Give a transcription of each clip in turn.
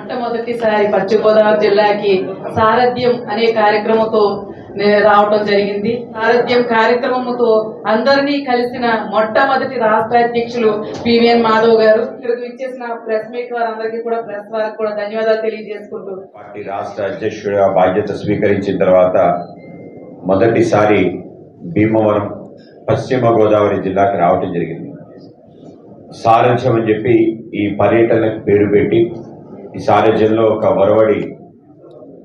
మొట్టమొదటిసారి పశ్చిమ గోదావరి జిల్లాకి సారథ్యం అనే కార్యక్రమంతో రావడం జరిగింది. సారథ్యం కార్యక్రమంతో అందరినీ కలిసిన మొట్టమొదటి రాష్ట్ర అధ్యక్షులు పివిఎన్ మాధవ్ గారు. ఇక్కడికి ఇచ్చేసిన ప్రెస్ మీట్ వారందరికీ కూడా ప్రెస్ వారికి కూడా ధన్యవాదాలు తెలియజేసుకుంటూ, పార్టీ రాష్ట్ర అధ్యక్షుడిగా బాధ్యత స్వీకరించిన తర్వాత మొదటిసారి భీమవరం పశ్చిమ గోదావరి జిల్లాకి రావడం జరిగింది. సారథ్యం అని చెప్పి ఈ పర్యటనకు పేరు పెట్టి ఈ సారథ్యంలో ఒక ఒరవడి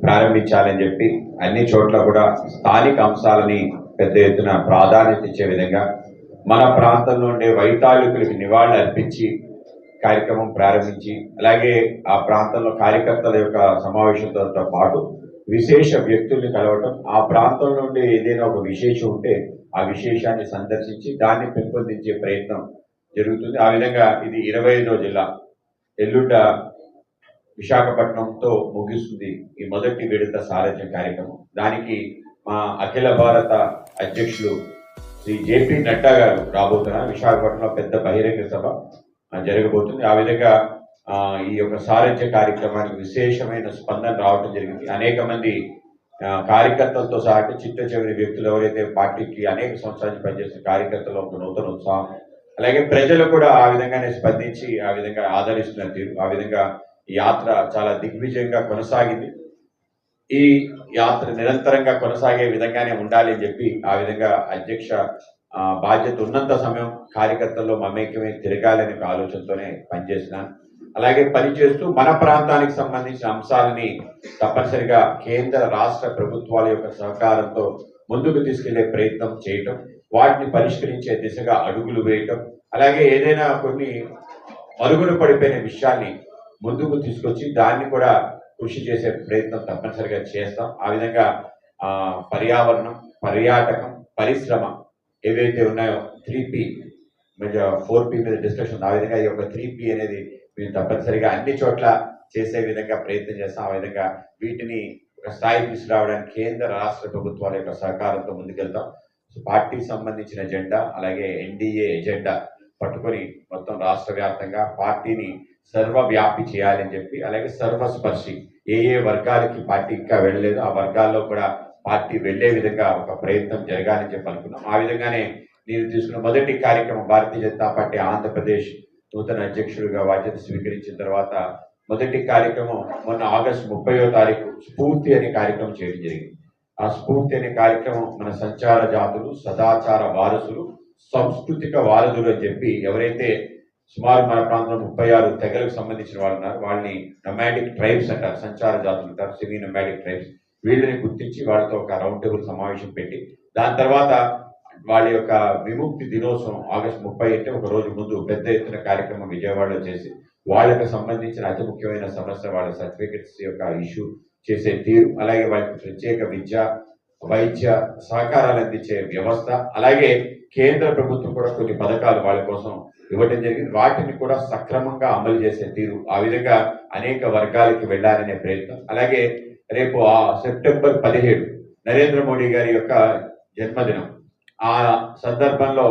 ప్రారంభించాలని చెప్పి అన్ని చోట్ల కూడా స్థానిక అంశాలని పెద్ద ఎత్తున ప్రాధాన్యత ఇచ్చే విధంగా మన ప్రాంతంలో ఉండే వైతాళికులకి నివాళులు అర్పించి కార్యక్రమం ప్రారంభించి, అలాగే ఆ ప్రాంతంలో కార్యకర్తల యొక్క సమావేశంతో పాటు విశేష వ్యక్తుల్ని కలవటం, ఆ ప్రాంతంలో ఉండే ఏదైనా ఒక విశేషం ఉంటే ఆ విశేషాన్ని సందర్శించి దాన్ని పెంపొందించే ప్రయత్నం జరుగుతుంది. ఆ విధంగా ఇది 25వ జిల్లా. ఎల్లుండ విశాఖపట్నంతో ముగిస్తుంది ఈ మొదటి విడత సారథ్యం కార్యక్రమం. దానికి మా అఖిల భారత అధ్యక్షులు శ్రీ జేపీ నడ్డా గారు రాబోతున్నారు. విశాఖపట్నంలో పెద్ద బహిరంగ సభ జరగబోతుంది. ఆ విధంగా ఈ యొక్క సారథ్య కార్యక్రమానికి విశేషమైన స్పందన రావడం జరిగింది. అనేక మంది కార్యకర్తలతో సహా చిట్ట చివరి వ్యక్తులు ఎవరైతే పార్టీకి అనేక సంవత్సరాలు పనిచేసిన కార్యకర్తలు ఒక నూతన ఉత్సాహం, అలాగే ప్రజలు కూడా ఆ విధంగానే స్పందించి ఆ విధంగా ఆదరిస్తున్న తీరు, ఆ విధంగా ఈ యాత్ర చాలా దిగ్విజయంగా కొనసాగింది. ఈ యాత్ర నిరంతరంగా కొనసాగే విధంగానే ఉండాలి అని చెప్పి ఆ విధంగా అధ్యక్ష బాధ్యత ఉన్నంత సమయం కార్యకర్తల్లో మమేకమే తిరగాలనే ఆలోచనతోనే పనిచేసినాను. అలాగే పనిచేస్తూ మన ప్రాంతానికి సంబంధించిన అంశాలని తప్పనిసరిగా కేంద్ర రాష్ట్ర ప్రభుత్వాల యొక్క సహకారంతో ముందుకు తీసుకెళ్లే ప్రయత్నం చేయటం, వాటిని పరిష్కరించే దిశగా అడుగులు వేయటం, అలాగే ఏదైనా కొన్ని మరుగున పడిపోయిన విషయాల్ని ముందుకు తీసుకొచ్చి దాన్ని కూడా కృషి చేసే ప్రయత్నం తప్పనిసరిగా చేస్తాం. ఆ విధంగా పర్యావరణం, పర్యాటకం, పరిశ్రమ ఏవైతే ఉన్నాయో 3P 4P మీద డిస్కషన్, ఆ విధంగా ఈ యొక్క 3P అనేది మేము తప్పనిసరిగా అన్ని చోట్ల చేసే విధంగా ప్రయత్నం చేస్తాం. ఆ విధంగా వీటిని ఒక స్థాయి తీసుకురావడానికి కేంద్ర రాష్ట్ర ప్రభుత్వాల యొక్క సహకారంతో ముందుకెళ్తాం. పార్టీకి సంబంధించిన ఎజెండా, అలాగే ఎన్డీఏ ఎజెండా పట్టుకొని మొత్తం రాష్ట్ర వ్యాప్తంగా పార్టీని సర్వవ్యాపి చేయాలని చెప్పి, అలాగే సర్వస్పర్శి ఏ వర్గాలకి పార్టీ ఇంకా వెళ్ళలేదు ఆ వర్గాల్లో కూడా పార్టీ వెళ్లే విధంగా ఒక ప్రయత్నం జరగాలని చెప్పి అనుకున్నాం. ఆ విధంగానే నేను తీసుకున్న మొదటి కార్యక్రమం భారతీయ జనతా పార్టీ ఆంధ్రప్రదేశ్ నూతన అధ్యక్షుడిగా బాధ్యత స్వీకరించిన తర్వాత మొదటి కార్యక్రమం మొన్న ఆగస్టు 30వ తారీఖు స్ఫూర్తి అనే కార్యక్రమం చేయడం జరిగింది. ఆ స్ఫూర్తి అనే కార్యక్రమం మన సంచార జాతులు, సదాచార వారసులు, సాంస్కృతిక వారధులు అని చెప్పి ఎవరైతే సుమారు మన ప్రాంతంలో 36 తెగలకు సంబంధించిన వాళ్ళు ఉన్నారు, వాళ్ళని నొమాడిక్ ట్రైబ్స్ అంటారు, సంచార జాతులు అంటారు, సెమీ నొమాడిక్ ట్రైబ్స్. వీళ్ళని గుర్తించి వాళ్ళతో ఒక రౌండ్ టేబుల్ సమావేశం పెట్టి దాని తర్వాత వాళ్ళ యొక్క విముక్తి దినోత్సవం ఆగస్టు 30 అంటే ఒక రోజు ముందు పెద్ద ఎత్తున కార్యక్రమం విజయవాడలో చేసి వాళ్ళకి సంబంధించిన అతి ముఖ్యమైన సమస్య వాళ్ళ సర్టిఫికెట్స్ యొక్క ఇష్యూ చేసే తీరు, అలాగే వాళ్ళకి ప్రత్యేక విద్య, వైద్య సహకారాలు అందించే వ్యవస్థ, అలాగే కేంద్ర ప్రభుత్వం కూడా కొన్ని పథకాలు వాళ్ళ కోసం ఇవ్వడం జరిగింది, వాటిని కూడా సక్రమంగా అమలు చేసే తీరు, ఆ విధంగా అనేక వర్గాలకి వెళ్ళాలనే ప్రయత్నం. అలాగే రేపు సెప్టెంబర్ 17 నరేంద్ర మోడీ గారి యొక్క జన్మదినం. ఆ సందర్భంలో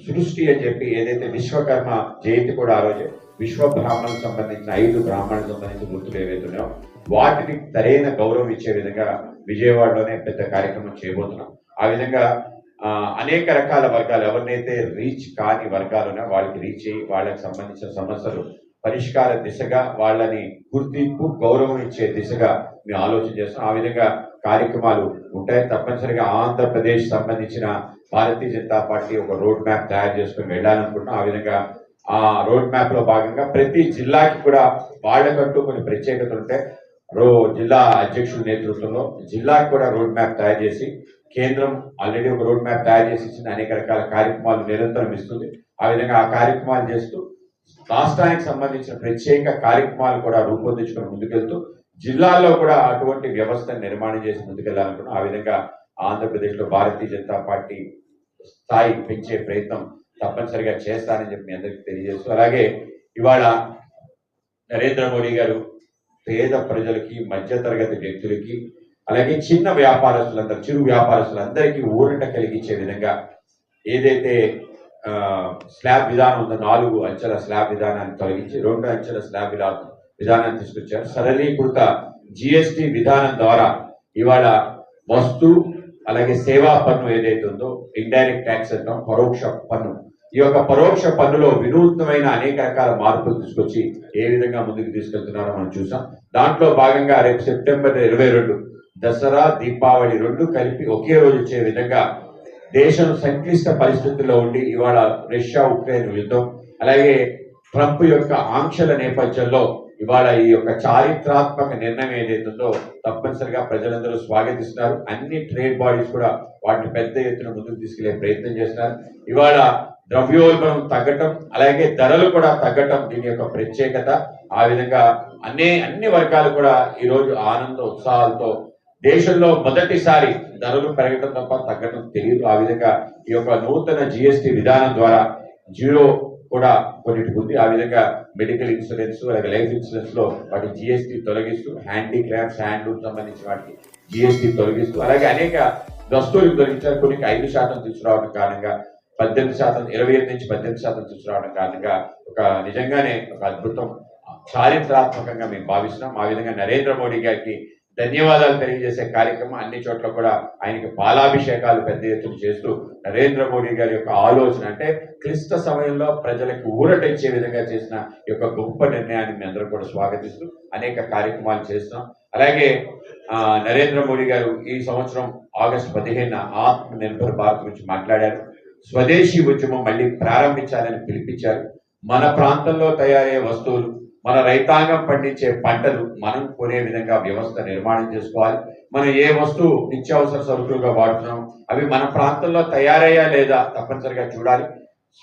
సృష్టి అని చెప్పి ఏదైతే విశ్వకర్మ జయంతి కూడా ఆ రోజే విశ్వ బ్రాహ్మణులకు సంబంధించిన 5 బ్రాహ్మణులకు సంబంధించిన గుర్తులు ఏవైతే ఉన్నాయో వాటిని సరైన గౌరవం ఇచ్చే విధంగా విజయవాడలోనే పెద్ద కార్యక్రమం చేయబోతున్నాం. ఆ విధంగా అనేక రకాల వర్గాలు ఎవరినైతే రీచ్ కాని వర్గాలు ఉన్నాయో వాళ్ళకి రీచ్ అయ్యి వాళ్ళకి సంబంధించిన సమస్యలు పరిష్కార దిశగా వాళ్ళని గుర్తింపు, గౌరవం ఇచ్చే దిశగా మేము ఆలోచన చేస్తాం. ఆ విధంగా కార్యక్రమాలు ఉంటాయి. తప్పనిసరిగా ఆంధ్రప్రదేశ్ సంబంధించిన భారతీయ జనతా పార్టీ ఒక రోడ్ మ్యాప్ తయారు చేసుకుని వెళ్ళాలనుకుంటున్నాం. ఆ విధంగా ఆ రోడ్ మ్యాప్ లో భాగంగా ప్రతి జిల్లాకి కూడా వాళ్ళకంటూ కొన్ని ప్రత్యేకతలు ఉంటాయి. జిల్లా అధ్యక్షుల నేతృత్వంలో జిల్లాకి కూడా రోడ్ మ్యాప్ తయారు చేసి, కేంద్రం ఆల్రెడీ ఒక రోడ్ మ్యాప్ తయారు చేసి ఇచ్చిన అనేక రకాల కార్యక్రమాలు నిరంతరం ఇస్తుంది. ఆ విధంగా ఆ కార్యక్రమాలు చేస్తూ రాష్ట్రానికి సంబంధించిన ప్రత్యేక కార్యక్రమాలు కూడా రూపొందించుకొని ముందుకెళ్తూ జిల్లాల్లో కూడా అటువంటి వ్యవస్థను నిర్మాణం చేసి ముందుకెళ్లాలనుకున్నాం. ఆ విధంగా ఆంధ్రప్రదేశ్లో భారతీయ జనతా పార్టీ స్థాయి పెంచే ప్రయత్నం తప్పనిసరిగా చేస్తానని చెప్పి మీ అందరికీ తెలియజేస్తూ, అలాగే ఇవాళ నరేంద్ర మోడీ గారు పేద ప్రజలకి, మధ్యతరగతి వ్యక్తులకి, అలాగే చిన్న వ్యాపారస్తులందరూ, చిరు వ్యాపారస్తులందరికీ ఊరట కలిగించే విధంగా ఏదైతే స్లాబ్ విధానం ఉందో 4 అంచెల స్లాబ్ విధానాన్ని తొలగించి 2 అంచెల స్లాబ్ విధానం విధానాన్ని తీసుకొచ్చారు. సరళీకృత జిఎస్టి విధానం ద్వారా ఇవాళ వస్తు అలాగే సేవా పన్ను ఏదైతే ఉందో ఇండైరెక్ట్ ట్యాక్స్ అంటాం, పరోక్ష పన్ను, ఈ యొక్క పరోక్ష పన్నులో వినూత్నమైన అనేక రకాల మార్పులు తీసుకొచ్చి ఏ విధంగా ముందుకు తీసుకెళ్తున్నారో మనం చూసాం. దాంట్లో భాగంగా రేపు సెప్టెంబర్ 22 దసరా దీపావళి రెండు కలిపి ఒకే రోజు వచ్చే విధంగా దేశం సంక్లిష్ట పరిస్థితుల్లో ఉండి ఇవాళ రష్యా ఉక్రెయిన్ యుద్ధం అలాగే ట్రంప్ యొక్క ఆంక్షల నేపథ్యంలో ఇవాళ ఈ యొక్క చారిత్రాత్మక నిర్ణయం ఏదైతుందో తప్పనిసరిగా ప్రజలందరూ స్వాగతిస్తున్నారు. అన్ని ట్రేడ్ బాడీస్ కూడా వాటిని పెద్ద ఎత్తున ముందుకు తీసుకెళ్లే ప్రయత్నం చేస్తున్నారు. ఇవాళ ద్రవ్యోల్బణం తగ్గటం అలాగే ధరలు కూడా తగ్గటం దీని యొక్క ప్రత్యేకత. ఆ విధంగా అన్ని వర్గాలు కూడా ఈరోజు ఆనంద ఉత్సాహాలతో దేశంలో మొదటిసారి ధరలు పెరగటం తప్ప తగ్గటం తెలియదు. ఆ విధంగా ఈ యొక్క నూతన జిఎస్టి విధానం ద్వారా జీరో కూడా కొన్నిటికి ఉంది. ఆ విధంగా మెడికల్ ఇన్సూరెన్స్ అలాగే లైఫ్ ఇన్సూరెన్స్ లో వాటి జిఎస్టి తొలగిస్తూ, హ్యాండీక్రాఫ్ట్స్ హ్యాండ్లూమ్ సంబంధించిన వాటికి జిఎస్టి తొలగిస్తూ అలాగే అనేక వస్తువులు తొలగించారు. కొన్ని 5% తీసుకురావడం కారణంగా 18%, 25 నుంచి 18% తీసుకురావడం కారణంగా ఒక నిజంగానే ఒక అద్భుతం చారిత్రాత్మకంగా మేము భావిస్తున్నాం. ఆ విధంగా నరేంద్ర మోడీ గారికి ధన్యవాదాలు తెలియజేసే కార్యక్రమం అన్ని చోట్ల కూడా ఆయనకి పాలాభిషేకాలు పెద్ద ఎత్తున చేస్తూ నరేంద్ర మోడీ గారి యొక్క ఆలోచన అంటే క్లిష్ట సమయంలో ప్రజలకు ఊరట ఇచ్చే విధంగా చేసిన ఈ యొక్క గొప్ప నిర్ణయాన్ని మేము అందరూ కూడా స్వాగతిస్తూ అనేక కార్యక్రమాలు చేస్తున్నాం. అలాగే నరేంద్ర మోడీ గారు ఈ సంవత్సరం ఆగస్టు 15 ఆత్మ నిర్భర్ భారత్ గురించి మాట్లాడారు. స్వదేశీ ఉద్యమం మళ్ళీ ప్రారంభించాలని పిలిపించారు. మన ప్రాంతంలో తయారయ్యే వస్తువులు, మన రైతాంగం పండించే పంటలు మనం కొనే విధంగా వ్యవస్థ నిర్మాణం చేసుకోవాలి. మనం ఏ వస్తువు నిత్యావసర సరుకులుగా వాడుతున్నాం అవి మన ప్రాంతంలో తయారయ్యా లేదా తప్పనిసరిగా చూడాలి.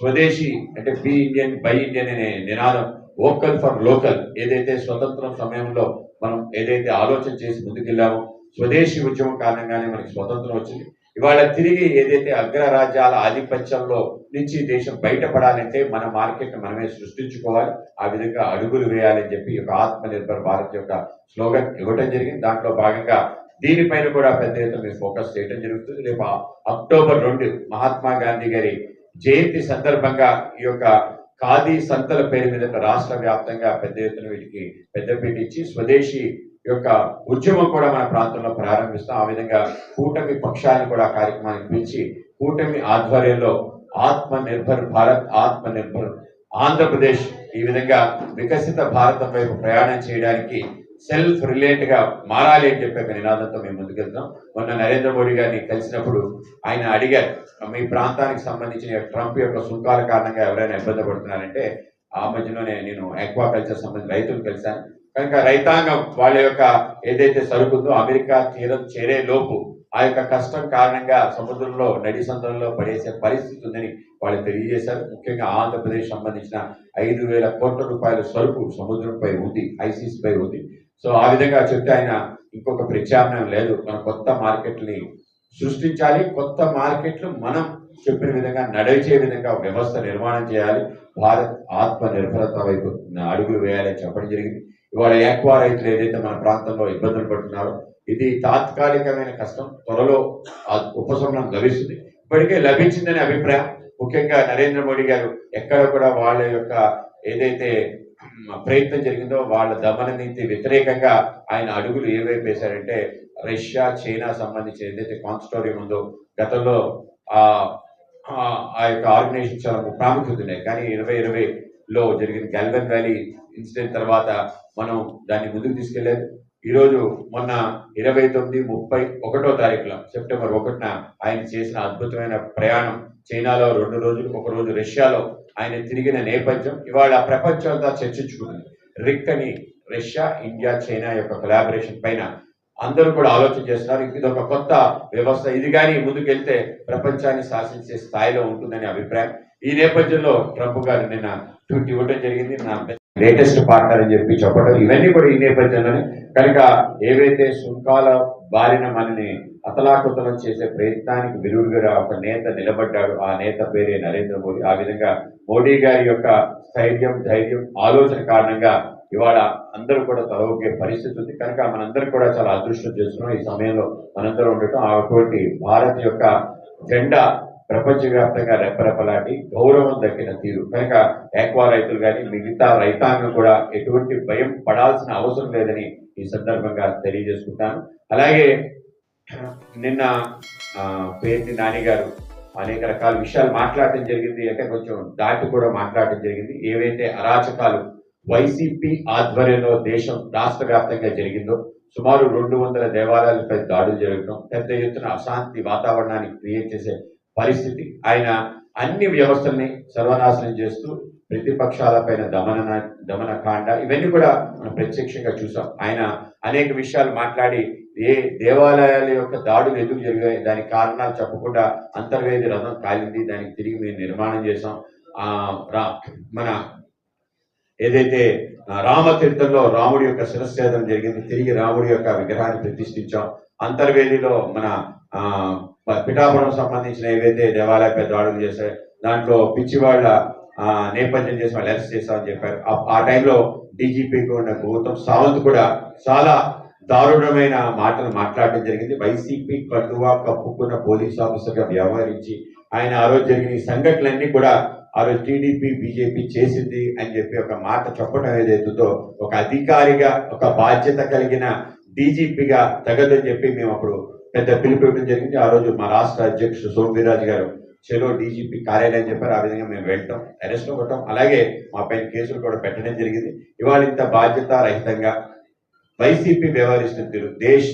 స్వదేశీ అంటే బి ఇండియన్ బై ఇండియన్ అనే నినాదం, వోకల్ ఫర్ లోకల్ ఏదైతే స్వతంత్రం సమయంలో మనం ఏదైతే ఆలోచన చేసి ముందుకెళ్ళామో స్వదేశీ ఉద్యమం కారణంగానే మనకి స్వతంత్రం వచ్చింది. ఇవాళ తిరిగి ఏదైతే అగ్రరాజ్యాల ఆధిపత్యంలో నుంచి దేశం బయటపడాలంటే మన మార్కెట్ మనమే సృష్టించుకోవాలి. ఆ విధంగా అడుగులు వేయాలని చెప్పి ఒక ఆత్మ నిర్భర్ భారత్ యొక్క స్లోగన్ ఇవ్వడం జరిగింది. దాంట్లో భాగంగా దీనిపైన కూడా పెద్ద ఎత్తున మేము ఫోకస్ చేయడం జరుగుతుంది. రేపు అక్టోబర్ 2 మహాత్మా గాంధీ గారి జయంతి సందర్భంగా ఈ యొక్క ఖాదీ సంతల పేరు మీద రాష్ట్ర వ్యాప్తంగా పెద్ద ఎత్తున వీటికి పెద్దపీట ఇచ్చి స్వదేశీ యొక్క ఉద్యమం కూడా మన ప్రాంతంలో ప్రారంభిస్తాం. ఆ విధంగా కూటమి పక్షాన్ని కూడా కార్యక్రమానికి పిలిచి కూటమి ఆధ్వర్యంలో ఆత్మ నిర్భర్ భారత్, ఆత్మ నిర్భర్ ఆంధ్రప్రదేశ్ ఈ విధంగా వికసిత భారతం వైపు ప్రయాణం చేయడానికి సెల్ఫ్ రిలేట్ గా మారాలి అని చెప్పే ఒక నినాదంతో మేము ముందుకెళ్తాం. మొన్న నరేంద్ర మోడీ గారిని కలిసినప్పుడు ఆయన అడిగారు, మీ ప్రాంతానికి సంబంధించిన ట్రంప్ యొక్క సుంకాల కారణంగా ఎవరైనా ఇబ్బంది పడుతున్నారంటే ఆ మధ్యలోనే నేను ఆక్వాకల్చర్ సంబంధించిన రైతులు కలిశాను. కనుక రైతాంగం వాళ్ళ యొక్క ఏదైతే సరుకుందో అమెరికా తీరం చేరే లోపు ఆ యొక్క కష్టం కారణంగా సముద్రంలో నడి సంద్రంలో పడేసే పరిస్థితి ఉందని వాళ్ళు తెలియజేశారు. ముఖ్యంగా ఆంధ్రప్రదేశ్ సంబంధించిన 5,000 కోట్ల రూపాయల సరుకు సముద్రంపై ఉంది, ఐసీస్ పై ఉంది. సో ఆ విధంగా చెప్తే ఆయన ఇంకొక ప్రత్యామ్నాయం లేదు, మన కొత్త మార్కెట్ని సృష్టించాలి, కొత్త మార్కెట్లు మనం చెప్పిన విధంగా నడిచే విధంగా వ్యవస్థ నిర్మాణం చేయాలి, భారత్ ఆత్మ నిర్భరత వైపు అడుగులు వేయాలని చెప్పడం జరిగింది. ఇవాళ యాక్వా రైతులు ఏదైతే మన ప్రాంతంలో ఇబ్బందులు పడుతున్నారో ఇది తాత్కాలికమైన కష్టం, త్వరలో ఉపశమనం లభిస్తుంది, ఇప్పటికే లభించిందనే అభిప్రాయం. ముఖ్యంగా నరేంద్ర మోడీ గారు ఎక్కడ కూడా వాళ్ళ యొక్క ఏదైతే ప్రయత్నం జరిగిందో వాళ్ళ దమన నీతి వ్యతిరేకంగా ఆయన అడుగులు ఏవైపు వేశారంటే రష్యా చైనా సంబంధించి ఏదైతే కాన్స్టోరియం ఉందో గతంలో ఆ యొక్క ఆర్గనైజేషన్ చాలా ప్రాముఖ్యత ఉన్నాయి. కానీ 2020లో జరిగిన గల్వన్ వ్యాలీ ఇన్సిడెంట్ తర్వాత మనం దాన్ని ముందుకు తీసుకెళ్లేదు. ఈరోజు మొన్న 29, 30, 1వ తారీఖున సెప్టెంబర్ 1న ఆయన చేసిన అద్భుతమైన ప్రయాణం చైనాలో 2 రోజులు, 1 రోజు రష్యాలో ఆయన తిరిగిన నేపథ్యం ఇవాళ ప్రపంచం అంతా చర్చించుకుంటుంది. రిక్ అని రష్యా, ఇండియా, చైనా యొక్క కొలాబరేషన్ పైన అందరూ కూడా ఆలోచన చేస్తున్నారు. ఇది ఒక కొత్త వ్యవస్థ, ఇది కానీ ముందుకెళ్తే ప్రపంచాన్ని శాసించే స్థాయిలో ఉంటుందనే అభిప్రాయం. ఈ నేపథ్యంలో ట్రంప్ గారు నిన్న ట్వీట్ ఇవ్వడం జరిగింది, నా లేటెస్ట్ పార్ట్నర్ అని చెప్పి చెప్పడం. ఇవన్నీ కూడా ఈ నేపథ్యంలోనే కనుక ఏవైతే సుంకాల బారిన మనని అతలాకుతలం చేసే ప్రయత్నానికి విరుగుగా ఒక నేత నిలబడ్డాడు, ఆ నేత పేరే నరేంద్ర మోడీ. ఆ విధంగా మోడీ గారి యొక్క స్థైర్యం, ధైర్యం, ఆలోచన కారణంగా ఇవాళ అందరూ కూడా తలవొగ్గే పరిస్థితి ఉంది. కనుక మనందరూ కూడా చాలా అదృష్టం చేస్తున్నాం ఈ సమయంలో మనందరూ ఉండటం. అటువంటి భారత్ యొక్క జెండా ప్రపంచవ్యాప్తంగా రెప్పరెప్పలాంటి గౌరవం దక్కిన తీరు కనుక ఆక్వా రైతులు కానీ మిగతా రైతాంగం కూడా ఎటువంటి భయం పడాల్సిన అవసరం లేదని ఈ సందర్భంగా తెలియజేసుకుంటాను. అలాగే నిన్న పేర్ని నాని గారు అనేక రకాల విషయాలు మాట్లాడటం జరిగింది, అంటే కొంచెం దాటి కూడా మాట్లాడటం జరిగింది. ఏవైతే అరాచకాలు వైసీపీ ఆధ్వర్యంలో దేశం రాష్ట్ర వ్యాప్తంగా జరిగిందో, సుమారు 200 దేవాలయాలపై దాడులు జరగడం, పెద్ద ఎత్తున అశాంతి వాతావరణాన్ని క్రియేట్ చేసే పరిస్థితి, ఆయన అన్ని వ్యవస్థల్ని సర్వనాశనం చేస్తూ ప్రతిపక్షాలపైన దమనకాండ ఇవన్నీ కూడా మనం ప్రత్యక్షంగా చూసాం. ఆయన అనేక విషయాలు మాట్లాడి ఏ దేవాలయాల యొక్క దాడులు ఎందుకు జరిగాయి, దానికి కారణాలు చెప్పకుండా అంతర్వేది రథం కాలింది, దానికి తిరిగి మేము నిర్మాణం చేసాం. మన ఏదైతే రామతీర్థంలో రాముడి యొక్క శిరస్ఛేదం జరిగింది, తిరిగి రాముడి యొక్క విగ్రహాన్ని ప్రతిష్ఠించాం. అంతర్వేదిలో మన పిఠాపురం సంబంధించిన ఏవైతే దేవాలయపై దాడులు చేశాయి దాంట్లో పిచ్చివాళ్ల నేపథ్యం చేసి వాళ్ళు అరెస్ట్ చేస్తామని చెప్పారు. ఆ టైంలో డీజీపీకి ఉన్న గౌతమ్ సావంత్ కూడా చాలా దారుణమైన మాటలు మాట్లాడడం జరిగింది. వైసీపీ కండువా కప్పుకున్న పోలీస్ ఆఫీసర్గా వ్యవహరించి ఆయన ఆ రోజు జరిగిన ఈ సంఘటనలన్నీ కూడా ఆ రోజు టీడీపీ బీజేపీ చేసింది అని చెప్పి ఒక మాట చెప్పడం ఏదైతుందో, ఒక అధికారిగా ఒక బాధ్యత కలిగిన డీజీపీగా తగదని చెప్పి మేము అప్పుడు పెద్ద పిలుపు ఇవ్వడం జరిగింది. ఆ రోజు మా రాష్ట్ర అధ్యక్షుడు సోమవీర్రాజు గారు చెలో డీజీపీ కార్యాలయం చెప్పారు. ఆ విధంగా మేము వెళ్ళటం, అరెస్ట్ అవ్వటం, అలాగే మా పైన కేసులు కూడా పెట్టడం జరిగింది. ఇవాళ ఇంత బాధ్యత రహితంగా వైసీపీ వ్యవహరిస్తున్న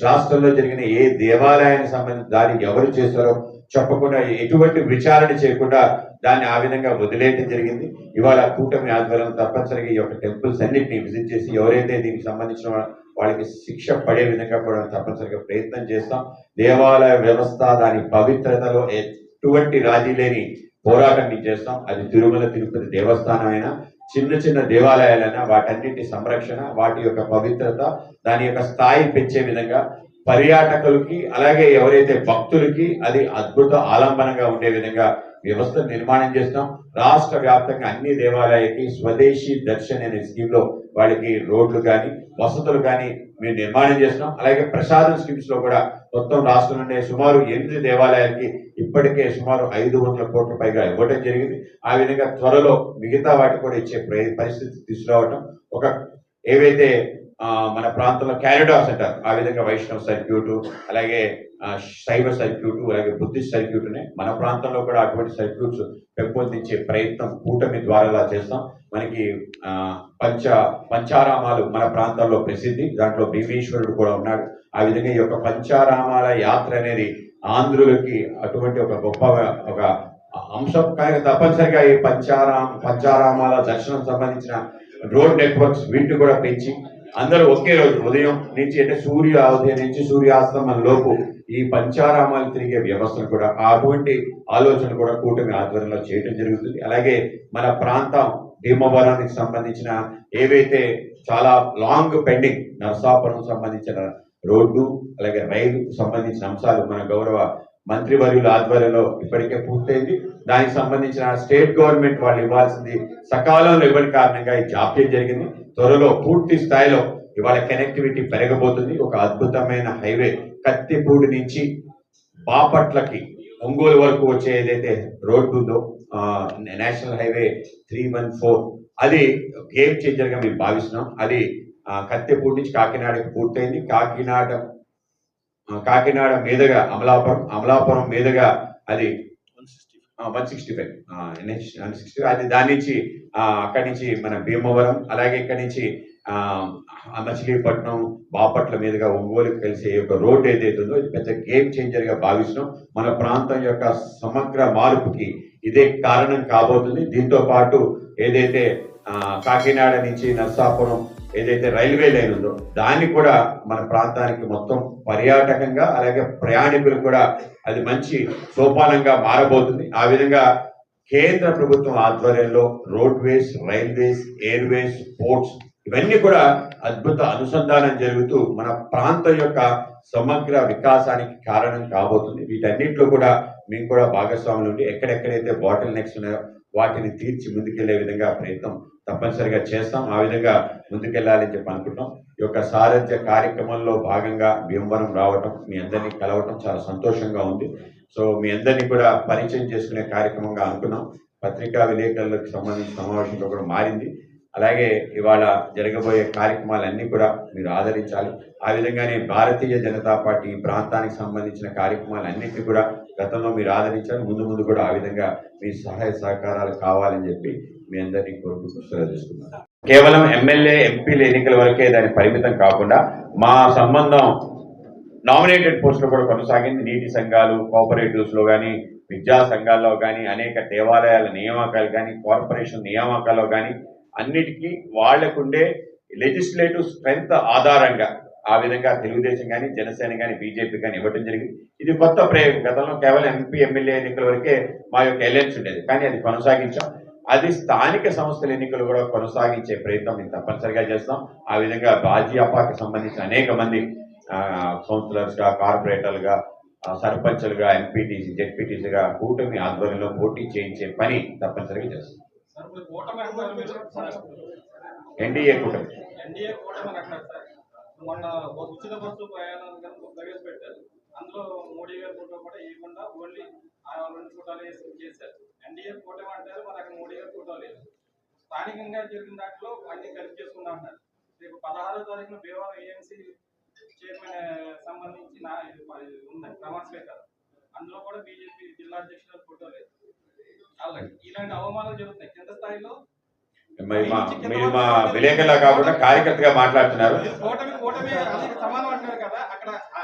రాష్ట్రంలో జరిగిన ఏ దేవాలయానికి సంబంధించి దాన్ని ఎవరు చేశారో చెప్పకుండా, ఎటువంటి విచారణ చేయకుండా దాన్ని ఆ విధంగా వదిలేయడం జరిగింది. ఇవాళ కూటమి ఆధ్వర్యం తప్పనిసరిగా ఈ యొక్క టెంపుల్స్ అన్నింటినీ విజిట్ చేసి ఎవరైతే దీనికి సంబంధించిన వాళ్ళకి శిక్ష పడే విధంగా కూడా తప్పనిసరిగా ప్రయత్నం చేస్తాం. దేవాలయ వ్యవస్థ దాని పవిత్రతలో ఎటువంటి రాజీ లేని పోరాటం చేస్తాం. అది తిరుమల తిరుపతి దేవస్థానం అయినా, చిన్న చిన్న దేవాలయాలైనా, వాటన్నిటి సంరక్షణ, వాటి యొక్క పవిత్రత, దాని యొక్క స్థాయి పెంచే విధంగా పర్యాటకులకి అలాగే ఎవరైతే భక్తులకి అది అద్భుత ఆలంబనంగా ఉండే విధంగా వ్యవస్థ నిర్మాణం చేస్తాం. రాష్ట్ర వ్యాప్తంగా అన్ని దేవాలయాలకి స్వదేశీ దర్శన్ అనే స్కీమ్ లో వాళ్ళకి రోడ్లు కానీ వసతులు కానీ మేము నిర్మాణం చేస్తున్నాం. అలాగే ప్రసాదం స్కీమ్స్ లో కూడా మొత్తం రాష్ట్రంలోనే సుమారు 8 దేవాలయాలకి ఇప్పటికే సుమారు 500 కోట్ల పైగా ఇవ్వడం జరిగింది. ఆ విధంగా త్వరలో మిగతా వాటి కూడా ఇచ్చే పరిస్థితి తీసుకురావటం, ఒక ఏవైతే మన ప్రాంతంలో క్యారిడార్స్ అంటారు ఆ విధంగా వైష్ణవ సర్క్యూట్, అలాగే శైవ సర్క్యూట్, అలాగే బుద్ధిస్ట్ సర్క్యూట్ మన ప్రాంతంలో కూడా అటువంటి సర్క్యూట్స్ పెంపొందించే ప్రయత్నం కూటమి ద్వారా చేస్తాం. మనకి పంచారామాలు మన ప్రాంతాల్లో ప్రసిద్ధి, దాంట్లో భీమేశ్వరుడు కూడా ఉన్నాడు. ఆ విధంగా ఈ యొక్క పంచారామాల యాత్ర అనేది ఆంధ్రులకి అటువంటి ఒక గొప్ప ఒక అంశం. కానీ తప్పనిసరిగా ఈ పంచారామాల దర్శనం సంబంధించిన రోడ్ నెట్వర్క్స్ వీటిని కూడా పెంచి అందరూ ఒకే రోజు ఉదయం నుంచి, అంటే సూర్యోదయం నుంచి సూర్యాస్తమం లోపు ఈ పంచారామాలు తిరిగే వ్యవస్థను కూడా అటువంటి ఆలోచన కూడా కూటమి ఆధ్వర్యంలో చేయడం జరుగుతుంది. అలాగే మన ప్రాంతం భీమవరానికి సంబంధించిన ఏవైతే చాలా లాంగ్ పెండింగ్ నరసాపురం సంబంధించిన రోడ్డు, అలాగే రైలు సంబంధించిన అంశాలు మన గౌరవ మంత్రివర్యుల ఆధ్వర్యంలో ఇప్పటికే పూర్తయింది. దానికి సంబంధించిన స్టేట్ గవర్నమెంట్ వాళ్ళు ఇవ్వాల్సింది సకాలంలో ఇవ్వని కారణంగా ఈ జాప్యం జరిగింది. త్వరలో పూర్తి స్థాయిలో ఇవాళ కనెక్టివిటీ పెరగబోతుంది. ఒక అద్భుతమైన హైవే కత్తిపూడి నుంచి బాపట్లకి ఒంగోలు వరకు వచ్చే ఏదైతే రోడ్డు ఉందో నేషనల్ హైవే 314 అది గేమ్ చేంజర్ గా మేము భావిస్తున్నాం. అది కత్తిపూడి నుంచి కాకినాడకి పూర్తయింది. కాకినాడ మీదుగా అమలాపురం మీదుగా అది 165 అది దాని నుంచి అక్కడి నుంచి మన భీమవరం, అలాగే ఇక్కడి నుంచి మచిలీపట్నం, బాపట్ల మీదుగా ఒంగోలుకి కలిసే ఒక రోడ్ ఏదైతే ఉందో ఇది పెద్ద గేమ్ చేంజర్ గా భావిస్తున్నాం. మన ప్రాంతం యొక్క సమగ్ర మార్పుకి ఇదే కారణం కాబోతుంది. దీంతో పాటు ఏదైతే కాకినాడ నుంచి నర్సాపురం ఏదైతే రైల్వే లైన్ ఉందో దాన్ని కూడా మన ప్రాంతానికి మొత్తం పర్యాటకంగా, అలాగే ప్రయాణికులు కూడా అది మంచి సోపానంగా మారబోతుంది. ఆ విధంగా కేంద్ర ప్రభుత్వం ఆధ్వర్యంలో రోడ్వేస్, రైల్వేస్, ఎయిర్వేస్, పోర్ట్స్ ఇవన్నీ కూడా అద్భుత అనుసంధానం జరుగుతూ మన ప్రాంతం యొక్క సమగ్ర వికాసానికి కారణం కాబోతుంది. వీటన్నిటిలో కూడా మేము కూడా భాగస్వాములు ఉండి ఎక్కడెక్కడైతే బాటిల్ నెక్స్ ఉన్నాయో వాటిని తీర్చి ముందుకెళ్లే విధంగా ప్రయత్నం తప్పనిసరిగా చేస్తాం. ఆ విధంగా ముందుకెళ్లాలని చెప్పి అనుకుంటాం. ఈ యొక్క సారథ్య కార్యక్రమంలో భాగంగా భీమవరం రావటం, మీ అందరినీ కలవటం చాలా సంతోషంగా ఉంది. సో మీ అందరినీ కూడా పరిచయం చేసుకునే కార్యక్రమంగా అనుకున్నాం. పత్రికా విలేకరులకు సంబంధించిన సమావేశంలో కూడా మారింది. అలాగే ఇవాళ జరగబోయే కార్యక్రమాలన్నీ కూడా మీరు ఆదరించాలి. ఆ విధంగానే భారతీయ జనతా పార్టీ ప్రాంతానికి సంబంధించిన కార్యక్రమాలన్నింటినీ కూడా గతంలో మీరు ఆదరించాలి. ముందు ముందు కూడా ఆ విధంగా మీ సహాయ సహకారాలు కావాలని చెప్పి మీ అందరినీ కోరుకుంటూ సెలవు తీసుకున్నాను. కేవలం ఎమ్మెల్యే ఎంపీల ఎన్నికల వరకే దాని పరిమితం కాకుండా మా సంబంధం నామినేటెడ్ పోస్టులు కూడా కొనసాగింది. నీటి సంఘాలు, కోఆపరేటివ్స్ లో కానీ, విద్యా సంఘాల్లో కానీ, అనేక దేవాలయాల నియామకాలు కానీ, కార్పొరేషన్ నియామకాల్లో కానీ అన్నిటికీ వాళ్లకుండే లెజిస్లేటివ్ స్ట్రెంగ్త్ ఆధారంగా ఆ విధంగా తెలుగుదేశం కానీ, జనసేన కానీ, బీజేపీ కానీ ఇవ్వడం జరిగింది. ఇది కొత్త ప్రయోగం. గతంలో కేవలం ఎంపీ ఎమ్మెల్యే ఎన్నికల వరకే మా యొక్క ఎలయన్స్ ఉండేది, కానీ అది కొనసాగించాం. అది స్థానిక సంస్థల ఎన్నికలు కూడా కొనసాగించే ప్రయత్నం మేము తప్పనిసరిగా చేస్తాం. ఆ విధంగా బాజీఆపాకి సంబంధించిన అనేక మంది కౌన్సిలర్స్ గా, కార్పొరేటర్లుగా, సర్పంచ్లుగా, ఎంపీటీసీ, జెడ్పీటీసీగా కూటమి ఆధ్వర్యంలో పోటీ చేయించే పని తప్పనిసరిగా చేస్తాం. ఎన్డీఏ కూటమి మొన్న ఉచిత బస్సు ప్రయాణాలు ప్రవేశపెట్టారు. అందులో మోడీ గారి ఫోటో కూడా ఇవ్వకుండా ఓన్లీ 2 ఫోటోలు చేశారు. ఎన్డీఏ కూటమి అంటారు, మరి అక్కడ మోడీ గారి ఫోటో లేదు. స్థానికంగా జరిగిన దాంట్లో అన్ని కలిపి చేసుకున్నా అంటారు. రేపు 16వ తారీఖున భీమవరం ఏఎంసీ చైర్మన్ సంబంధించి ఉంది ప్రమాణ స్వీకారం. అందులో కూడా బీజేపీ జిల్లా అధ్యక్షుల ఫోటో లేదు. అలాగే ఇలాంటి అవమానాలు జరుగుతాయి కింద స్థాయిలో. మీరు మా విలేకరులా కాకుండా కార్యకర్తగా మాట్లాడుతున్నారు. కూటమి సమానం అంటారు కదా,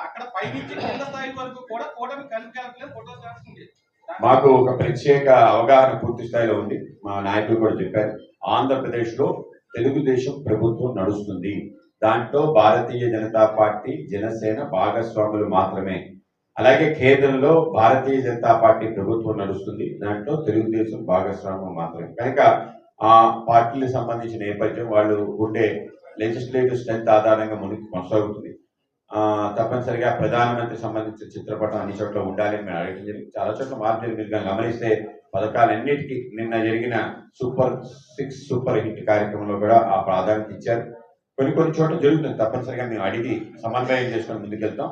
అక్కడ పైనుంచి కింద స్థాయి వరకు కూడా కూటమి కలిపి ఫోటో చేస్తుంది. మాకు ఒక ప్రత్యేక అవగాహన పూర్తి స్థాయిలో ఉంది. మా నాయకులు కూడా చెప్పారు, ఆంధ్రప్రదేశ్ లో తెలుగుదేశం ప్రభుత్వం నడుస్తుంది. దాంట్లో భారతీయ జనతా పార్టీ, జనసేన భాగస్వాములు మాత్రమే. అలాగే కేంద్రంలో భారతీయ జనతా పార్టీ ప్రభుత్వం నడుస్తుంది, దాంట్లో తెలుగుదేశం భాగస్వామ్యం మాత్రమే. కనుక ఆ పార్టీలకు సంబంధించిన నేపథ్యం, వాళ్ళు ఉండే లెజిస్లేటివ్ స్ట్రెంత్ ఆధారంగా ముందుకు కొనసాగుతుంది. తప్పనిసరిగా ప్రధానమంత్రి సంబంధించిన చిత్రపటం అన్ని చోట్ల ఉండాలని మేము అడగడం జరిగింది. చాలా చోట్ల మార్పులు మీరు గమనిస్తే పథకాలన్నిటికీ నిన్న జరిగిన సూపర్ 6 సూపర్ హిట్ కార్యక్రమంలో కూడా ఆ ప్రాధాన్యత ఇచ్చారు. కొన్ని చోట్ల జరుగుతుంది. తప్పనిసరిగా మేము అడిగి సమన్వయం చేసుకొని ముందుకెళ్తాం.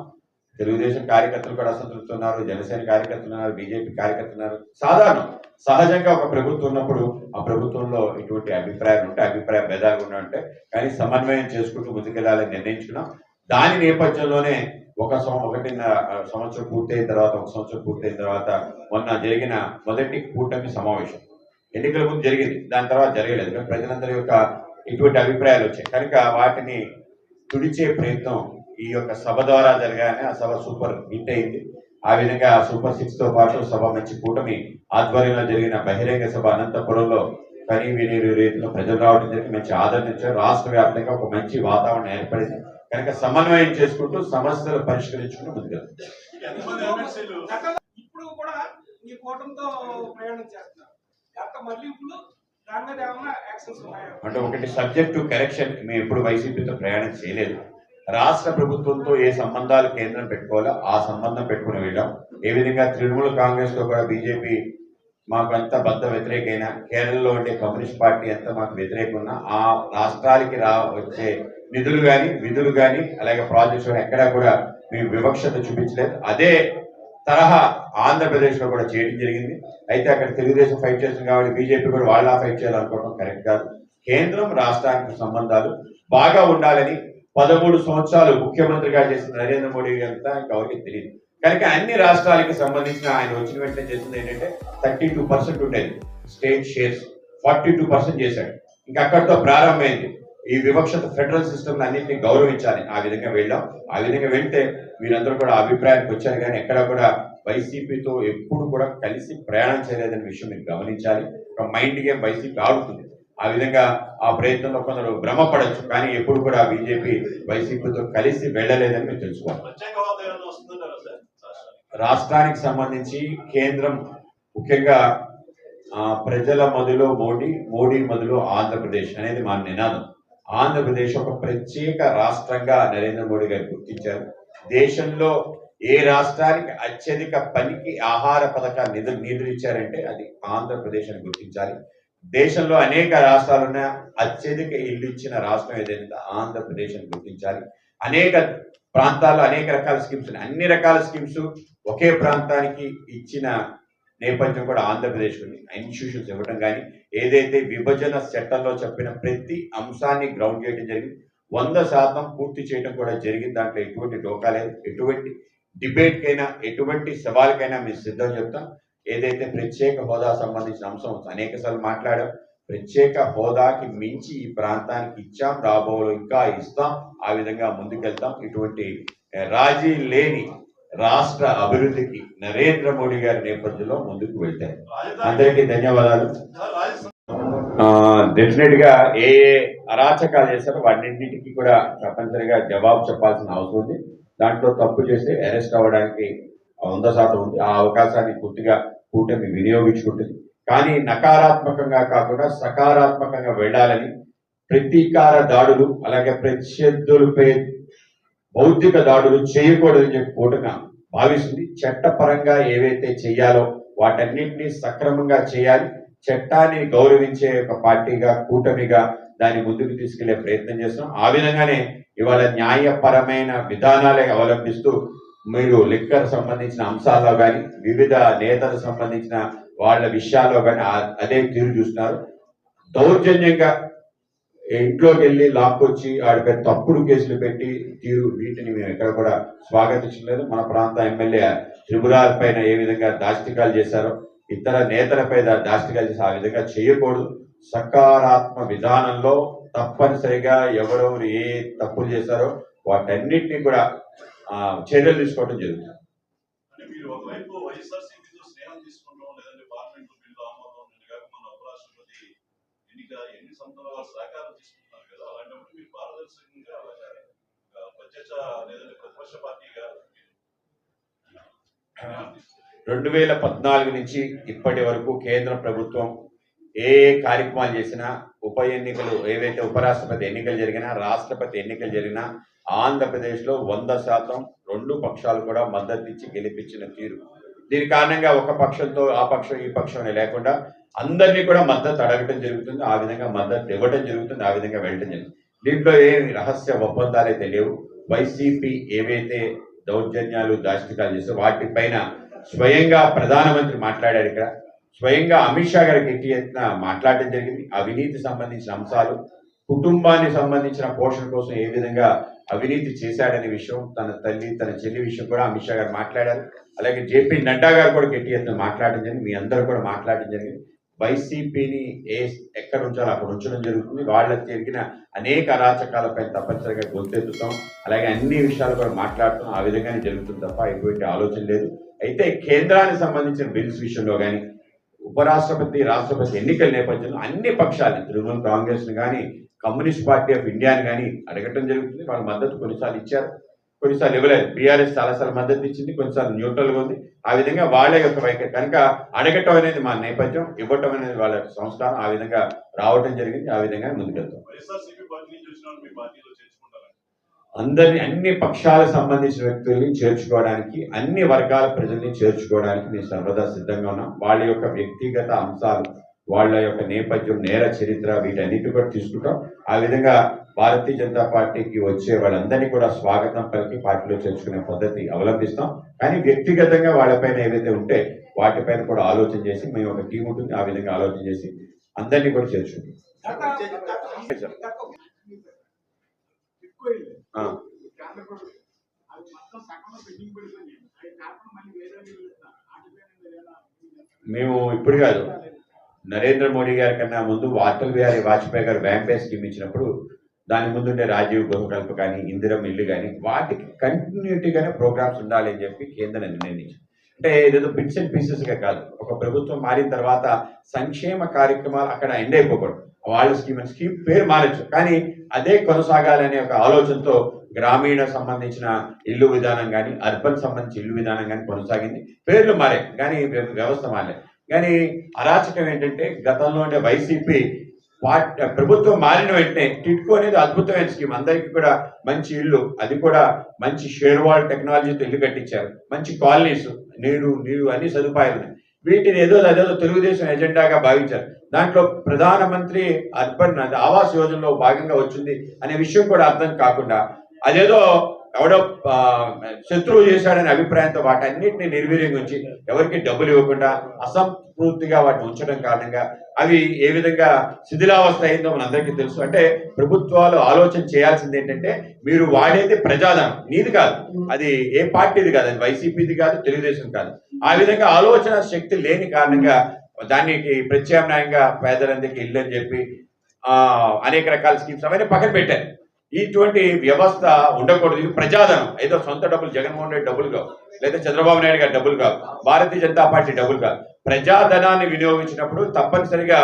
తెలుగుదేశం కార్యకర్తలు కూడా అసంతృప్తి ఉన్నారు, జనసేన కార్యకర్తలు ఉన్నారు, బీజేపీ కార్యకర్తలు ఉన్నారు. సాధారణం, సహజంగా ఒక ప్రభుత్వం ఉన్నప్పుడు ఆ ప్రభుత్వంలో ఇటువంటి అభిప్రాయాలు ఉంటాయి, అభిప్రాయ భేదాలు కూడా ఉంటాయి. కానీ సమన్వయం చేసుకుంటూ ముందుకెళ్లాలని నిర్ణయించుకున్నాం. దాని నేపథ్యంలోనే 1 సంవత్సరం పూర్తయిన తర్వాత, 1 సంవత్సరం పూర్తయిన తర్వాత మొన్న జరిగిన మొదటి కూటమి సమావేశం ఎన్నికల ముందు జరిగింది, దాని తర్వాత జరగలేదు. కానీ ప్రజలందరి యొక్క ఇటువంటి అభిప్రాయాలు వచ్చాయి. కనుక వాటిని తుడిచే ప్రయత్నం ఈ యొక్క సభ ద్వారా జరగానే ఆ సభ సూపర్ హిట్ అయింది. ఆ విధంగా సూపర్ 6 తో పాటు సభ మంచి కూటమి ఆధ్వర్యంలో జరిగిన బహిరంగ సభ అనంతపురంలో కనీ విని రీతిలో ప్రజలు రావడం జరిగి మంచి ఆదరణ ఇచ్చారు. రాష్ట్ర వ్యాప్తంగా ఒక మంచి వాతావరణం ఏర్పడింది. కనుక సమన్వయం చేసుకుంటూ సమస్యలు పరిష్కరించుకుంటూ ముందుకెళ్తుంది. ఇప్పుడు కూడా ఈ కూటమితో ప్రయాణం చేస్తున్నారు. మళ్ళీ ఇప్పుడు దాని మీద ఏమైనా యాక్షన్స్ ఉన్నాయా? అంటే ఒకటి సబ్జెక్ట్ టు కరెక్షన్. మేము ఎప్పుడు వైసీపీతో ప్రయాణం చేయలేదు. రాష్ట్ర ప్రభుత్వంతో ఏ సంబంధాలు కేంద్రం పెట్టుకోవాలో ఆ సంబంధం పెట్టుకుని వెళ్ళాం. ఏ విధంగా తృణమూల కాంగ్రెస్ తో కూడా బీజేపీ మాకు అంత బద్ద వ్యతిరేకైనా, కేరళలో ఉండే కమ్యూనిస్ట్ పార్టీ ఎంత మాకు వ్యతిరేకం ఉన్నా ఆ రాష్ట్రాలకి వచ్చే నిధులు కానీ, విధులు కానీ, అలాగే ప్రాజెక్ట్స్ ఎక్కడా కూడా మేము వివక్షత చూపించలేదు. అదే తరహా ఆంధ్రప్రదేశ్ లో కూడా చేయడం జరిగింది. అయితే అక్కడ తెలుగుదేశం ఫైట్ చేస్తుంది కాబట్టి బీజేపీ కూడా వాళ్ళ ఫైట్ చేయాలనుకోవడం కరెక్ట్ కాదు. కేంద్రం రాష్ట్రానికి సంబంధాలు బాగా ఉండాలని 13 సంవత్సరాలు ముఖ్యమంత్రిగా చేసిన నరేంద్ర మోడీ గారంతా ఎవరికి తెలియదు. కనుక అన్ని రాష్ట్రాలకి సంబంధించిన ఆయన వచ్చిన వెంటనే చేసింది ఏంటంటే 32% ఉండేది స్టేట్ షేర్స్, 42% చేశాడు. ఇంకా అక్కడితో ప్రారంభమైంది. ఈ వివక్షత ఫెడరల్ సిస్టమ్ అన్నింటినీ గౌరవించాలి. ఆ విధంగా వెళ్ళాం. ఆ విధంగా వెళ్తే మీరందరూ కూడా అభిప్రాయానికి వచ్చారు. కానీ ఎక్కడా కూడా వైసీపీతో ఎప్పుడు కూడా కలిసి ప్రయాణం చేయలేదనే విషయం మీరు గమనించాలి. ఒక మైండ్ గేమ్ వైసీపీ ఆడుతుంది. ఆ విధంగా ఆ ప్రయత్నంలో కొందరు భ్రమపడచ్చు, కానీ ఎప్పుడు కూడా బీజేపీ వైసీపీతో కలిసి వెళ్ళలేదని మీరు తెలుసుకోవాలి. రాష్ట్రానికి సంబంధించి కేంద్రం ముఖ్యంగా ప్రజల మదిలో మోడీ, మోడీ మదిలో ఆంధ్రప్రదేశ్ అనేది మా నినాదం. ఆంధ్రప్రదేశ్ ఒక ప్రత్యేక రాష్ట్రంగా నరేంద్ర మోడీ గారు గుర్తించారు. దేశంలో ఏ రాష్ట్రానికి అత్యధిక పనికి ఆహార పథకాల నిధులు ఇచ్చారంటే అది ఆంధ్రప్రదేశ్ అని గుర్తించాలి. దేశంలో అనేక రాష్ట్రాలున్న అత్యధిక ఇల్లు ఇచ్చిన రాష్ట్రం ఏదైతే ఆంధ్రప్రదేశ్ అని గుర్తించాలి. అనేక ప్రాంతాల్లో అనేక రకాల స్కీమ్స్ ఉన్నాయి. అన్ని రకాల స్కీమ్స్ ఒకే ప్రాంతానికి ఇచ్చిన నేపథ్యం కూడా ఆంధ్రప్రదేశ్ ఉంది. ఇన్స్టిట్యూషన్స్ ఇవ్వడం కానీ ఏదైతే విభజన చట్టంలో చెప్పిన ప్రతి అంశాన్ని గ్రౌండ్ చేయడం జరిగింది. 100% పూర్తి చేయడం కూడా జరిగింది. దాంట్లో ఎటువంటి డోకా లేదు. ఎటువంటి డిబేట్కైనా ఎటువంటి సవాల్కైనా మేము సిద్ధం చెప్తాం. ఏదైతే ప్రత్యేక హోదా సంబంధించిన అంశం అనేక సార్లు మాట్లాడాం. ప్రత్యేక హోదాకి మించి ఈ ప్రాంతానికి ఇచ్చాం, రాబోలో ఇంకా ఇస్తాం. ఆ విధంగా ముందుకెళ్తాం. ఇటువంటి రాజీ లేని రాష్ట్ర అభివృద్ధికి నరేంద్ర మోడీ గారి నేపథ్యంలో ముందుకు వెళ్తాయి. అందరికీ ధన్యవాదాలు. డెఫినెట్ గా ఏ అరాచకాలు చేశారో వాటిన్నింటికి కూడా తప్పనిసరిగా జవాబు చెప్పాల్సిన అవసరం ఉంది. దాంట్లో తప్పు చేస్తే అరెస్ట్ అవ్వడానికి 100% ఉంది. ఆ అవకాశాన్ని పూర్తిగా కూటమి వినియోగించుకుంటుంది. కానీ నకారాత్మకంగా కాకుండా సకారాత్మకంగా వెళ్ళాలని ప్రతీకార దాడులు అలాగే ప్రత్యర్థులపై బౌద్ధిక దాడులు చేయకూడదని చెప్పి కూటమి భావిస్తుంది. చట్టపరంగా ఏవైతే చేయాలో వాటన్నింటినీ సక్రమంగా చేయాలి. చట్టాన్ని గౌరవించే ఒక పార్టీగా కూటమిగా దాన్ని ముందుకు తీసుకెళ్లే ప్రయత్నం చేస్తాం. ఆ విధంగానే ఇవాళ న్యాయపరమైన విధానాలే అవలంబిస్తూ మీరు లిక్కర్ సంబంధించిన అంశాల్లో కానీ వివిధ నేతలకు సంబంధించిన వాళ్ళ విషయాల్లో కానీ అదే తీరు చూస్తున్నారు. దౌర్జన్యంగా ఇంట్లోకి వెళ్ళి లాక్కొచ్చి ఆడిపై తప్పుడు కేసులు పెట్టి తీరు వీటిని మేము ఎక్కడ కూడా స్వాగతించలేదు. మన ప్రాంత ఎమ్మెల్యే త్రిపురాల పైన ఏ విధంగా దాష్టికాలు చేశారో ఇతర నేతలపై దాష్టికాలు చేసి ఆ విధంగా చేయకూడదు. సకారాత్మక విధానంలో తప్పనిసరిగా ఎవరెవరు ఏ తప్పులు చేశారో వాటన్నిటినీ కూడా చర్యలు తీసుకోవడం జరుగుతుంది. రెండు 2014 నుంచి ఇప్పటి వరకు కేంద్ర ప్రభుత్వం ఏ కార్యక్రమాలు చేసినా ఉప ఎన్నికలు ఏవైతే ఉపరాష్ట్రపతి ఎన్నికలు జరిగినా రాష్ట్రపతి ఎన్నికలు జరిగినా ఆంధ్రప్రదేశ్లో 100% రెండు పక్షాలు కూడా మద్దతు ఇచ్చి గెలిపించిన తీరు. దీని కారణంగా ఒక పక్షంతో ఆ పక్షం ఈ పక్షం లేకుండా అందరినీ కూడా మద్దతు అడగటం జరుగుతుంది. ఆ విధంగా మద్దతు ఇవ్వడం జరుగుతుంది. ఆ విధంగా వెళ్ళటం జరుగుతుంది. దీంట్లో ఏమి రహస్య ఒప్పందాలు అయితే లేవు. వైసీపీ ఏవైతే దౌర్జన్యాలు దాష్టికాలు చేస్తే వాటిపైన స్వయంగా ప్రధానమంత్రి మాట్లాడారు. ఇక్కడ స్వయంగా అమిత్ షా గారికి ఎట్టి ఎత్తున మాట్లాడటం జరిగింది. అవినీతి సంబంధించిన అంశాలు, కుటుంబాన్ని సంబంధించిన పోషణ కోసం ఏ విధంగా అవినీతి చేశాడనే విషయం, తన తల్లి తన చెల్లి విషయం కూడా అమిత్ షా గారు మాట్లాడారు. అలాగే జేపీ నడ్డా గారు కూడా గట్టి ఎత్తున మాట్లాడడం జరిగింది. మీ అందరూ కూడా మాట్లాడడం జరిగింది. వైసీపీని ఎక్కడ ఉంచాలో అక్కడ ఉంచడం జరుగుతుంది. వాళ్ళకి జరిగిన అనేక అరాచకాలపై తప్పనిసరిగా గొంతెత్తుతాం. అలాగే అన్ని విషయాలు కూడా మాట్లాడుతాం. ఆ విధంగానే జరుగుతుంది తప్ప ఎటువంటి ఆలోచన లేదు. అయితే కేంద్రానికి సంబంధించిన బిల్స్ విషయంలో కానీ ఉపరాష్ట్రపతి రాష్ట్రపతి ఎన్నికల నేపథ్యంలో అన్ని పక్షాలు తృణమూల్ కాంగ్రెస్ కానీ కమ్యూనిస్ట్ పార్టీ ఆఫ్ ఇండియాని కానీ అడగటం జరుగుతుంది. వాళ్ళ మద్దతు కొన్నిసార్లు ఇచ్చారు, కొన్నిసార్లు ఇవ్వలేదు. బీఆర్ఎస్ చాలాసార్లు మద్దతు ఇచ్చింది, కొన్నిసార్లు న్యూట్రల్గా ఉంది. ఆ విధంగా వాళ్ళ యొక్క వైఖరి కనుక అడగటం అనేది మా నేపథ్యం, ఇవ్వటం అనేది వాళ్ళ సంస్కారం. ఆ విధంగా రావటం జరిగింది. ఆ విధంగా ముందుకెళ్తాం. అందరినీ అన్ని పక్షాలకు సంబంధించిన వ్యక్తుల్ని చేర్చుకోవడానికి, అన్ని వర్గాల ప్రజల్ని చేర్చుకోవడానికి మేము సర్వదా సిద్ధంగా ఉన్నాం. వాళ్ళ యొక్క వ్యక్తిగత అంశాలు, వాళ్ళ యొక్క నేపథ్యం, నేర చరిత్ర వీటన్నిటి కూడా తీసుకుంటాం. ఆ విధంగా భారతీయ జనతా పార్టీకి వచ్చే వాళ్ళందరినీ కూడా స్వాగతం పలికి పార్టీలో చేర్చుకునే పద్ధతి అవలంబిస్తాం. కానీ వ్యక్తిగతంగా వాళ్ళపైన ఏవైతే ఉంటే వాటిపైన కూడా ఆలోచన చేసి మేము ఒక టీం ఉంటుంది. ఆ విధంగా ఆలోచన చేసి అందరినీ కూడా చేర్చుకుంటాం. మేము ఇప్పుడు కాదు, నరేంద్ర మోడీ గారి కన్నా ముందు అటల్ బిహారీ వాజ్పేయి గారు వ్యాంపే స్కీమ్ ఇచ్చినప్పుడు దాని ముందుండే రాజీవ్ గృహకల్ప కానీ ఇందిరం ఇల్లు కానీ వాటికి కంటిన్యూటీగానే ప్రోగ్రామ్స్ ఉండాలి అని చెప్పి కేంద్రం నిర్ణయించింది. అంటే ఏదేదో బిట్స్ అండ్ పీసెస్గా కాదు. ఒక ప్రభుత్వం మారిన తర్వాత సంక్షేమ కార్యక్రమాలు అక్కడ ఎండ్ అయిపోకూడదు. వాళ్ళ స్కీమ్ పేరు మారచ్చు, కానీ అదే కొనసాగాలనే ఒక ఆలోచనతో గ్రామీణ సంబంధించిన ఇల్లు విధానం కానీ అర్బన్ సంబంధించిన ఇల్లు విధానం కానీ కొనసాగింది. పేర్లు మారే కానీ వ్యవస్థ మారే. కానీ అరాచకం ఏంటంటే గతంలో ఉండే వైసీపీ ప్రభుత్వం మారిన వెంటనే టిట్కో అనేది అద్భుతమైన స్కీమ్. అందరికీ కూడా మంచి ఇల్లు, అది కూడా మంచి షేర్ వాల్ టెక్నాలజీతో ఇల్లు కట్టించారు. మంచి కాలనీస్, నీరు అన్ని సదుపాయాలు ఉన్నాయి. వీటిని అదేదో తెలుగుదేశం ఎజెండాగా భావించారు. దాంట్లో ప్రధానమంత్రి అర్బన్ ఆవాస్ యోజనలో భాగంగా వచ్చింది అనే విషయం కూడా అర్థం కాకుండా అదేదో ఎవడో శత్రువు చేశాడనే అభిప్రాయంతో వాటన్నిటిని నిర్వీర్యం ఉంచి ఎవరికి డబ్బులు ఇవ్వకుండా అసంపూర్తిగా వాటిని ఉంచడం కారణంగా అవి ఏ విధంగా శిథిలావస్థ అయిందో మనందరికీ తెలుసు. అంటే ప్రభుత్వాలు ఆలోచన చేయాల్సింది ఏంటంటే, మీరు వాడేది ప్రజాధనం, నీది కాదు, అది ఏ పార్టీది కాదు, అది వైసీపీది కాదు, తెలుగుదేశం కాదు. ఆ విధంగా ఆలోచన శక్తి లేని కారణంగా దానికి ప్రత్యామ్నాయంగా పేదలందరికీ ఇల్లు అని చెప్పి అనేక రకాల స్కీమ్స్ అవన్నీ పక్కన పెట్టారు. ఇటువంటి వ్యవస్థ ఉండకూడదు. ఇది ప్రజాధనం, ఏదో సొంత డబ్బులు, జగన్మోహన్ రెడ్డి డబ్బులు కావు, లేదా చంద్రబాబు నాయుడు గారి డబ్బులు కావు, భారతీయ జనతా పార్టీ డబ్బులు కాదు. ప్రజాధనాన్ని వినియోగించినప్పుడు తప్పనిసరిగా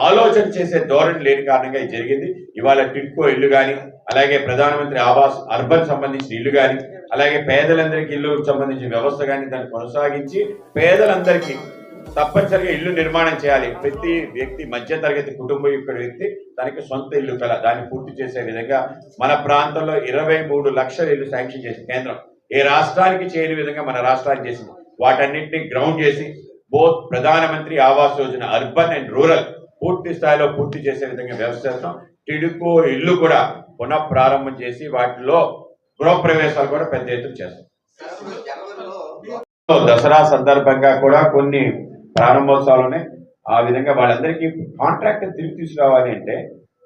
ఆలోచన చేసే ధోరణి లేని కారణంగా ఇది జరిగింది. ఇవాళ టిట్కో ఇల్లు కానీ, అలాగే ప్రధానమంత్రి ఆవాస్ అర్బన్ సంబంధించిన ఇల్లు కానీ, అలాగే పేదలందరికీ ఇల్లు సంబంధించిన వ్యవస్థ కానీ దాన్ని కొనసాగించి పేదలందరికీ తప్పనిసరిగా ఇల్లు నిర్మాణం చేయాలి. ప్రతి వ్యక్తి, మధ్యతరగతి కుటుంబం యొక్క వ్యక్తి తనకి సొంత ఇల్లు కల దాన్ని పూర్తి చేసే విధంగా మన ప్రాంతంలో 23 లక్షల ఇల్లు శాంక్షన్ చేసింది కేంద్రం. ఏ రాష్ట్రానికి చేయని విధంగా మన రాష్ట్రానికి చేసింది. వాటన్నింటినీ గ్రౌండ్ చేసి బోత్ ప్రధానమంత్రి Awas Yojana urban and rural పూర్తి స్థాయిలో పూర్తి చేసే విధంగా వ్యవస్థ చేస్తాం. టిడ్కో ఇల్లు కూడా పునఃప్రారంభం చేసి వాటిలో గృహప్రవేశాలు కూడా పెద్ద ఎత్తున చేస్తాం. దసరా సందర్భంగా కూడా కొన్ని ప్రారంభోత్సవాలు ఆ విధంగా వాళ్ళందరికీ కాంట్రాక్ట్ తిరిగి తీసుకురావాలి అంటే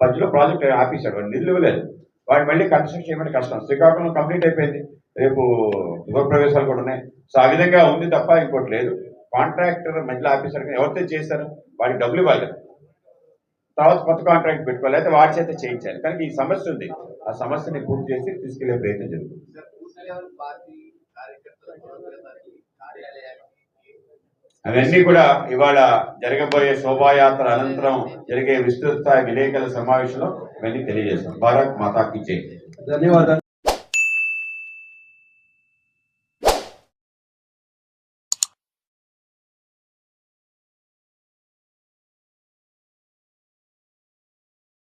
మధ్యలో ప్రాజెక్ట్ ఆపేశాడు, వాడు నిధులు ఇవ్వలేదు. వాడు మళ్ళీ కన్స్ట్రక్షన్ చేయమని కష్టం. శ్రీకాకుళం కంప్లీట్ అయిపోయింది, రేపు గృహప్రవేశాలు కూడా ఉన్నాయి. సో ఆ విధంగా ఉంది తప్ప ఇంకోటి లేదు. కాంట్రాక్టర్ మధ్యలో ఆపేశాడు, ఎవరితో చేశారు, వాడికి డబ్బులు ఇవ్వాలి, తర్వాత కొత్త కాంట్రాక్ట్ పెట్టుకోవాలి, అయితే వాడి చేత చేయించాలి. కానీ ఈ సమస్య ఉంది, ఆ సమస్యని పూర్తి చేసి తీసుకెళ్లే ప్రయత్నం జరుగుతుంది. అవన్నీ కూడా ఇవాళ జరగబోయే శోభాయాత్ర అనంతరం జరిగే విస్తృత స్థాయి విలేకరుల సమావేశంలో ఇవన్నీ తెలియజేస్తాం. భారత్ మాతాకి జై. ధన్యవాదాలు.